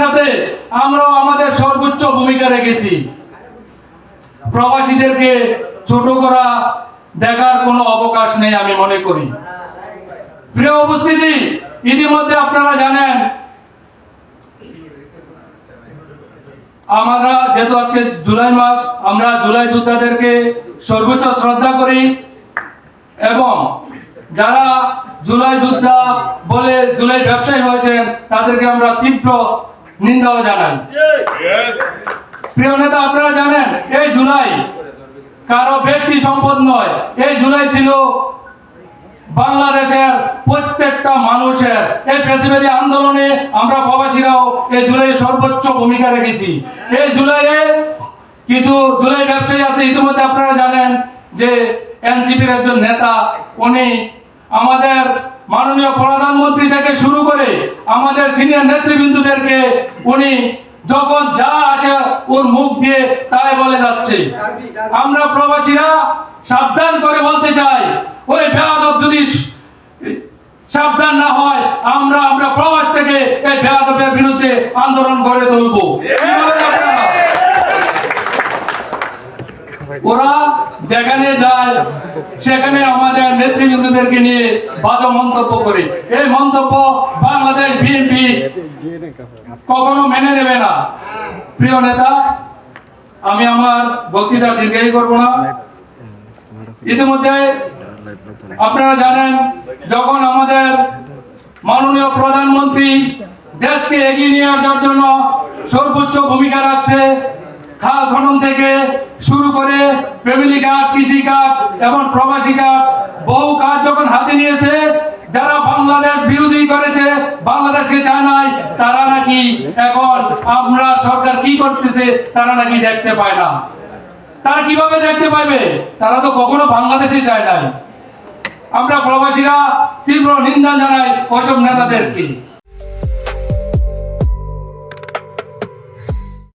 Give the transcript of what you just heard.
সাথে সাথে আমরাও আমাদের সর্বোচ্চ ভূমিকা রেখেছি। প্রবাসীদেরকে ছোট করা দেখার কোনো অবকাশ নেই আমি মনে করি। প্রিয় উপস্থিতি, ইতিমধ্যে আপনারা জানেন আমরা যেহেতু আজকে জুলাই মাস, আমরা জুলাই যোদ্ধাদেরকে সর্বোচ্চ শ্রদ্ধা করি এবং যারা জুলাই যোদ্ধা বলে জুলাই ব্যবসায়ী হয়েছেন তাদেরকে আমরা তীব্র নিন্দাও জানাই। প্রিয় নেতা, আপনারা জানেন এই জুলাই কারো ব্যক্তি সম্পদ নয়, এই জুলাই ছিল বাংলাদেশের প্রত্যেকটা মানুষের। এই ফ্যাসিবাদী আন্দোলনে আমরা প্রবাসীরাও এই জুলাইয়ে সর্বোচ্চ ভূমিকা রেখেছি। এই জুলাইয়ে কিছু জুলাই ব্যবসায়ী আছে, ইতিমধ্যে আপনারা জানেন যে এনসিপির একজন নেতা, উনি আমাদের মাননীয় প্রধানমন্ত্রী থেকে শুরু করে আমাদের সিনিয়র নেতৃবৃন্দদেরকে উনি যখন যা আসে ওর মুখ দিয়ে তাই বলে যাচ্ছে। আমরা প্রবাসীরা সাবধান করে বলতে চাই, ওই বেয়াদব যদি সাবধান না হয় আমরা প্রবাস থেকে এই বেয়াদবের বিরুদ্ধে আন্দোলন গড়ে তুলব। ওরা যেখানে যায় সেখানে আমাদের নেতৃবৃন্দদেরকে নিয়ে বাজে মন্তব্য করে, এই মন্তব্য বাংলাদেশ বিএনপি কখনো মেনে নেবে না। প্রিয় নেতা, আমি আমার বক্তৃতা দীর্ঘায়ী করব না। ইতিমধ্যে আপনারা জানেন যখন আমাদের মাননীয় প্রধানমন্ত্রী দেশকে এগিয়ে নিয়ে যাওয়ার জন্য সর্বোচ্চ ভূমিকা রাখছে, খাল খনন থেকে শুরু করে ফ্যামিলি কার্ড, কৃষি কার্ড এবং প্রবাসী কার্ড বহু কাজ যখন হাতে নিয়েছে, যারা বাংলাদেশ বিরোধী করেছে, বাংলাদেশকে চায় নাই, তারা নাকি এখন আমরা সরকার কি করতেছে তারা নাকি দেখতে পায় না। তারা কিভাবে দেখতে পাবে? তারা তো কখনো বাংলাদেশে যায় নাই। আমরা প্রবাসীরা তীব্র নিন্দা জানাই ওইসব নেতাদেরকে।